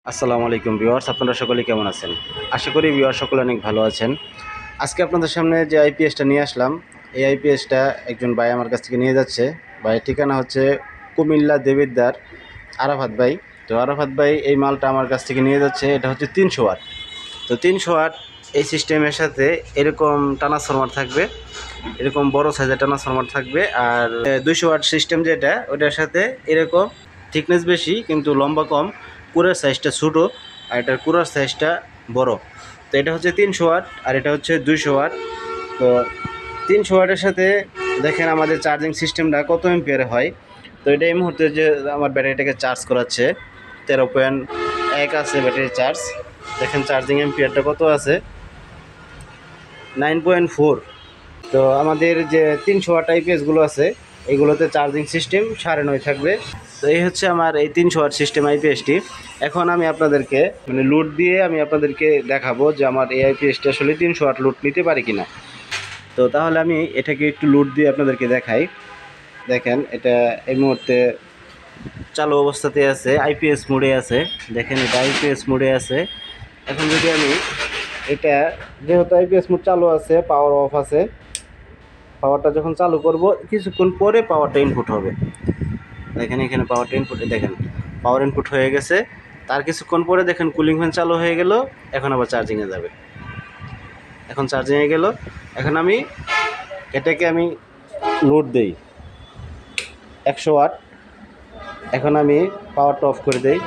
আসসালামু আলাইকুম ভিউয়ার্স, আপনারা সকলে কেমন আছেন? আশা করি ভিউয়ার্স সকলে অনেক ভালো আছেন। আজকে আপনাদের সামনে যে আইপিএসটা নিয়ে আসলাম, এই আইপিএসটা একজন ভাই আমার কাছ থেকে নিয়ে যাচ্ছে। ভাইয়ের ঠিকানা হচ্ছে কুমিল্লা দেবিদ্বার আরাফাত ভাই। তো আরাফাত ভাই এই মালটা আমার কাছ থেকে নিয়ে যাচ্ছে। এটা হচ্ছে 300 ওয়াট। তো 300 ওয়াট এই সিস্টেমের সাথে এরকম ট্রান্সফরমার থাকবে, এরকম বড় সাইজের ট্রান্সফরমার থাকবে। আর 200 ওয়াট সিস্টেম যেটা, ওটার সাথে এরকম থিকনেস বেশি কিন্তু লম্বা কম, কুড়ার সাইজটা ছোটো আর এটার কুড়ার সাইজটা বড়। তো এটা হচ্ছে 300 ওয়াট আর এটা হচ্ছে 200 ওয়াট। তো 300 ওয়াটের সাথে দেখেন আমাদের চার্জিং সিস্টেমটা কত এম্পিয়ার হয়। তো এটা এই মুহূর্তে যে আমার ব্যাটারিটাকে চার্জ করাচ্ছে 13.1 আছে ব্যাটারি চার্জ। দেখেন চার্জিং এম্পিয়ারটা কত আছে, 9.4। তো আমাদের যে 300 ওয়াট আইপিএসগুলো আছে এগুলোতে চার্জিং সিস্টেম 9.5 থাকবে। তো এই হচ্ছে আমার এই 300 ওয়াট সিস্টেম আইপিএসটি। এখন আমি আপনাদেরকে লোড দিয়ে আমি আপনাদেরকে দেখাবো যে আমার এই আইপিএসটি আসলে 300 ওয়াট লোড নিতে পারে কিনা। তো তাহলে আমি এটাকে একটু লোড দিয়ে আপনাদেরকে দেখাই। দেখেন এটা এই মুহূর্তে চালু অবস্থাতে আছে, আইপিএস মোডে আছে। দেখেন এটা আইপিএস মোডে আছে। এখন যদি আমি এটা, যেহেতু আইপিএস মোড চালু আছে, পাওয়ার অফ আছে, পাওয়ারটা যখন চালু করব কিছুক্ষণ পরে পাওয়ারটা ইনপুট হবে। দেখেন এখানে পাওয়ারটা ইনপুটে দেখেন পাওয়ার ইনপুট হয়ে গেছে। তার কিছুক্ষণ পরে দেখেন কুলিং ফ্যান চালু হয়ে গেল। এখন আবার চার্জিংয়ে যাবে। এখন চার্জিংয়ে গেল। এখন আমি এটাকে লোড দেই 100 ওয়াট। এখন আমি পাওয়ারটা অফ করে দেই।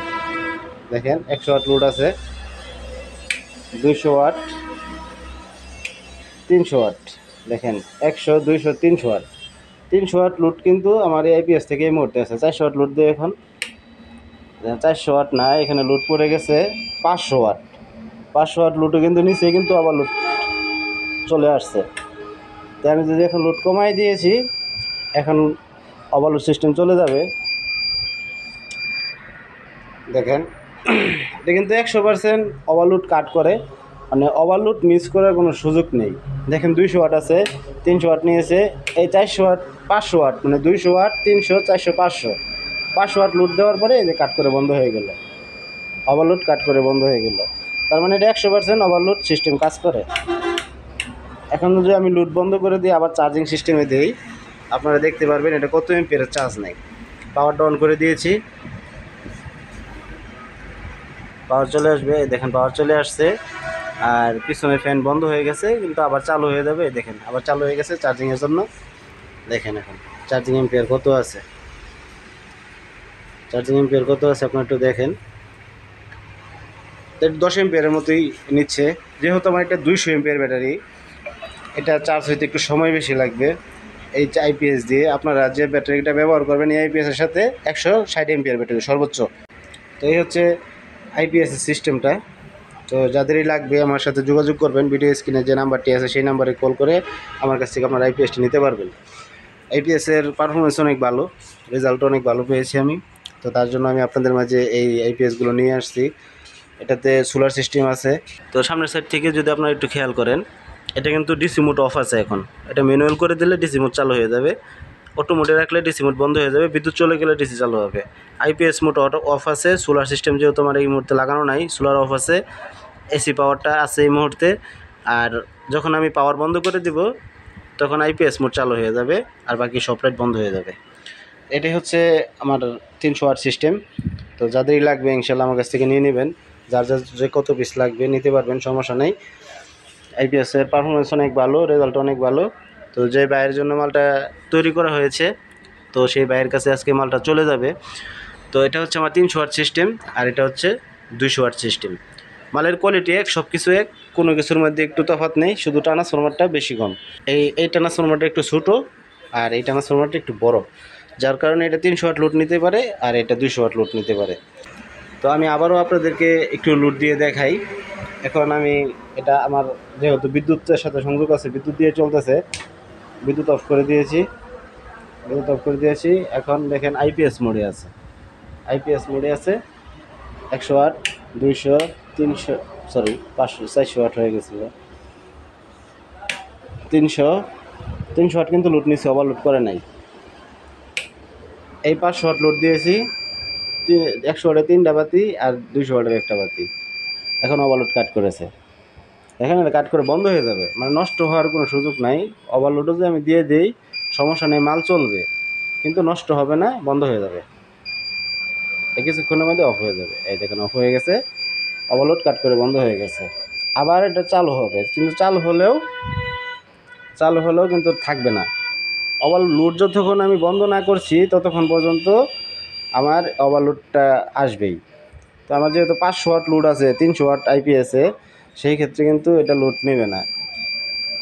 দেখেন 100 ওয়াট লোড আছে, 200 ওয়াট, 300 ওয়াট। দেখেন 100, 200, 300 ওয়াট। 300 ওয়াট লোড কিন্তু আমার এই আইপিএস থেকে এই মুহূর্তে আছে। 400 ওয়াট লোড দিয়ে এখন 400 ওয়াট না, এখানে লোড পড়ে গেছে 500 ওয়াট। 500 ওয়াট লোডও কিন্তু নিচে কিন্তু আবার লোড চলে আসছে। তো আমি যদি এখন লোড কমাই দিয়েছি, এখন ওভারলোড সিস্টেম চলে যাবে। দেখেন এটা কিন্তু 100% ওভারলোড কাট করে, মানে ওভারলোড মিস করার কোনো সুযোগ নেই। দেখেন 200 ওয়াট আছে, 300 ওয়াট নিয়েছে, এই 400 ওয়াট, 500 ওয়াট, মানে 200 ওয়াট, 300, 400, 500 ওয়াট লোড দেওয়ার পরে এই যে কাট করে বন্ধ হয়ে গেল, ওভারলোড কাট করে বন্ধ হয়ে গেল। তার মানে এটা 100% ওভারলোড সিস্টেম কাজ করে। এখন যদি আমি লোড বন্ধ করে দিই, আবার চার্জিং সিস্টেমে দিই, আপনারা দেখতে পারবেন এটা কত এম্পিয়ারের চার্জ নেই। পাওয়ারটা অন করে দিয়েছি, পাওয়ার চলে আসবে। দেখেন পাওয়ার চলে আসছে আর পিছনে ফ্যান বন্ধ হয়ে গেছে, কিন্তু আবার চালু হয়ে যাবে। দেখেন আবার চালু হয়ে গেছে চার্জিংয়ের জন্য। দেখেন এখন চার্জিং এম্পিয়ার কত আছে, চার্জিং এম্পিয়ার কত আছে আপনারা একটু দেখেন। 10 এম্পিয়ারের মতোই নিচ্ছে। যেহেতু আমার এটা 200 এম্পিয়ার ব্যাটারি, এটা চার্জ হইতে একটু সময় বেশি লাগবে। এই আইপিএস দিয়ে আপনারা যে ব্যাটারিটা ব্যবহার করবেন, এই আইপিএসের সাথে 160 এম্পিয়ার ব্যাটারি সর্বোচ্চ। তো এই হচ্ছে আইপিএসের সিস্টেমটা। তো যাদেরই লাগবে আমার সাথে যোগাযোগ করবেন। ভিডিও স্ক্রিনে যে নাম্বারটি আছে সেই নাম্বারে কল করে আমার কাছ থেকে আপনার আইপিএসটি নিতে পারবেন। আইপিএসের পারফরমেন্স অনেক ভালো, রেজাল্ট অনেক ভালো পেয়েছি আমি। তো তার জন্য আমি আপনাদের মাঝে এই আইপিএসগুলো নিয়ে আসছি। এটাতে সোলার সিস্টেম আছে। তো সামনের সাইড থেকে যদি আপনারা একটু খেয়াল করেন, এটা কিন্তু ডিসি মোড অফ আছে। এখন এটা ম্যানুয়াল করে দিলে ডিসি মোড চালু হয়ে যাবে, অটো মোডে রাখলে ডিসি মোড বন্ধ হয়ে যাবে, বিদ্যুৎ চলে গেলে ডিসি চালু হবে। আইপিএস মোড অফ আছে। সোলার সিস্টেম যেহেতু আমার এই মুহূর্তে লাগানো নাই, সোলার অফ আছে। এসি পাওয়ারটা আছে এই মুহূর্তে। আর যখন আমি পাওয়ার বন্ধ করে দিব তখন আইপিএস মোড চালু হয়ে যাবে আর বাকি সব লাইট বন্ধ হয়ে যাবে। এটাই হচ্ছে আমার 300 ওয়াট সিস্টেম। তো যাদেরই লাগবে ইনশাল্লাহ আমার কাছ থেকে নিয়ে নেবেন। যার যার যে কত পিস লাগবে নিতে পারবেন, সমস্যা নেই। আইপিএসের পারফরমেন্স অনেক ভালো, রেজাল্ট অনেক ভালো। তো যে ভাইয়ের জন্য মালটা তৈরি করা হয়েছে, তো সেই ভাইয়ের কাছে আজকে মালটা চলে যাবে। তো এটা হচ্ছে আমার 300 ওয়াট সিস্টেম আর এটা হচ্ছে 200 ওয়াট সিস্টেম। মালের কোয়ালিটি এক, সব কিছু এক, কোনো কিছুর মধ্যে একটু তফাৎ নেই, শুধু ট্রান্সফরমারটা বেশি কম। এই ট্রান্সফরমারটা একটু ছোটো আর এই ট্রান্সফরমারটা একটু বড়, যার কারণে এটা 300 ওয়াট লোড নিতে পারে আর এটা 200 ওয়াট লোড নিতে পারে। তো আমি আবারও আপনাদেরকে একটু লোড দিয়ে দেখাই। এখন আমি এটা আমার যেহেতু বিদ্যুতের সাথে সংযোগ আছে, বিদ্যুৎ দিয়ে চলতেছে, বিদ্যুৎ অফ করে দিয়েছি, বিদ্যুৎ অফ করে দিয়েছি। এখন দেখেন আইপিএস মোডে আছে, আইপিএস মোডে আছে। 100 ওয়াট, 200, 300, সরি 500, 400 ওয়াট হয়ে গেছিল। 300 ওয়াট কিন্তু লোড নিচ্ছে, ওভারলোড করে নাই। এই 500 ওয়াট লোড দিয়েছি। 100 ওয়াটের 3টা বাতি আর 200 ওয়াটের একটা বাতি। এখন ওভারলোড কাট করেছে, এখানে কাট করে বন্ধ হয়ে যাবে, মানে নষ্ট হওয়ার কোনো সুযোগ নাই। ওভারলোডও যদি আমি দিয়ে দিই সমস্যা নেই, মাল চলবে, কিন্তু নষ্ট হবে না, বন্ধ হয়ে যাবে, কিছুক্ষণের মধ্যে অফ হয়ে যাবে। এই দেখেন অফ হয়ে গেছে, ওভারলোড কাট করে বন্ধ হয়ে গেছে। আবার এটা চালু হবে, কিন্তু চালু হলেও কিন্তু থাকবে না। ওভারলোড যতক্ষণ আমি বন্ধ না করছি ততক্ষণ পর্যন্ত আমার ওভারলোডটা আসবেই। তো আমার যেহেতু 500 ওয়াট লোড আছে, 300 ওয়াট আইপিএসে, সেই ক্ষেত্রে কিন্তু এটা লোড নেবে না,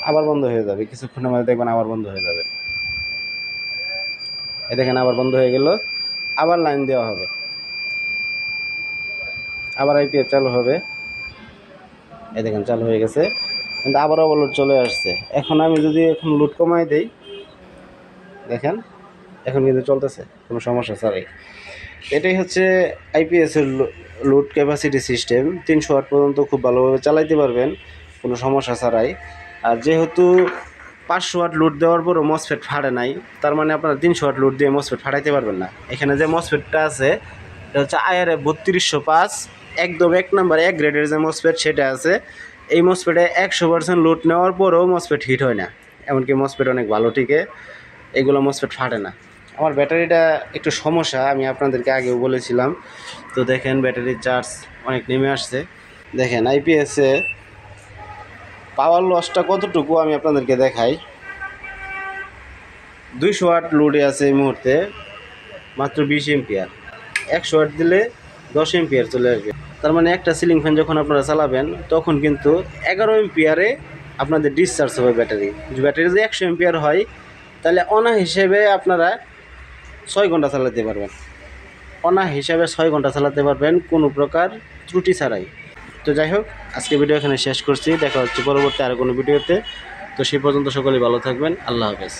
আবার বন্ধ হয়ে যাবে, কিছুক্ষণের মধ্যে দেখবেন আবার বন্ধ হয়ে যাবে। এই দেখেন আবার বন্ধ হয়ে গেল, আবার লাইন দেওয়া হবে, আবার আইপিএস চালু হবে। এই দেখেন চালু হয়ে গেছে, কিন্তু আবার ওভারলোড চলে আসছে। এখন আমি যদি এখন লোড কমাই দেই, দেখেন এখন কিন্তু চলতেছে কোনো সমস্যা ছাড়াই। এটাই হচ্ছে আইপিএসের লোড ক্যাপাসিটি সিস্টেম। 300 ওয়াট পর্যন্ত খুব ভালোভাবে চালাইতে পারবেন কোনো সমস্যা ছাড়াই। আর যেহেতু 500 ওয়াট লোড দেওয়ার পরও মসফেট ফাটে নাই, তার মানে আপনারা 300 ওয়াট লোড দিয়ে মসফেট ফাটাইতে পারবেন না। এখানে যে মসফেটটা আছে এটা হচ্ছে IRF 3205, একদম 1 নাম্বার 1 গ্রেডের যে মসফেট সেটা আছে। এই মসফেটে 100% লোড নেওয়ার পরেও মসফেট হিট হয় না, এমনকি মসফেট অনেক ভালো টিকে, এগুলো মসফেট ফাটে না। আমার ব্যাটারিটা একটু সমস্যা, আমি আপনাদেরকে আগেও বলেছিলাম। তো দেখেন ব্যাটারির চার্জ অনেক নেমে আসছে। দেখেন আইপিএসে পাওয়ার লসটা কতটুকু আমি আপনাদেরকে দেখাই। 200 ওয়াট লোডে আছে এই মুহূর্তে মাত্র 20 এম্পিয়ার, 100 ওয়াট দিলে 10 এম্পিয়ার চলে আসবে। তার মানে একটা সিলিং ফ্যান যখন আপনারা চালাবেন তখন কিন্তু 11 এম্পিয়ারে আপনাদের ডিসচার্জ হবে ব্যাটারি। ব্যাটারি যদি 100 এম্পিয়ার হয় তাহলে অনা হিসেবে আপনারা 6 ঘন্টা চালাতে পারবেন, অনা হিসাবে 6 ঘন্টা চালাতে পারবেন কোনো প্রকার ত্রুটি ছাড়াই। তো যাই হোক, আজকে ভিডিও এখানে শেষ করছি, দেখা হচ্ছে পরবর্তী আর কোনো ভিডিওতে। তো সেই পর্যন্ত সকলেই ভালো থাকবেন, আল্লাহ হাফেজ।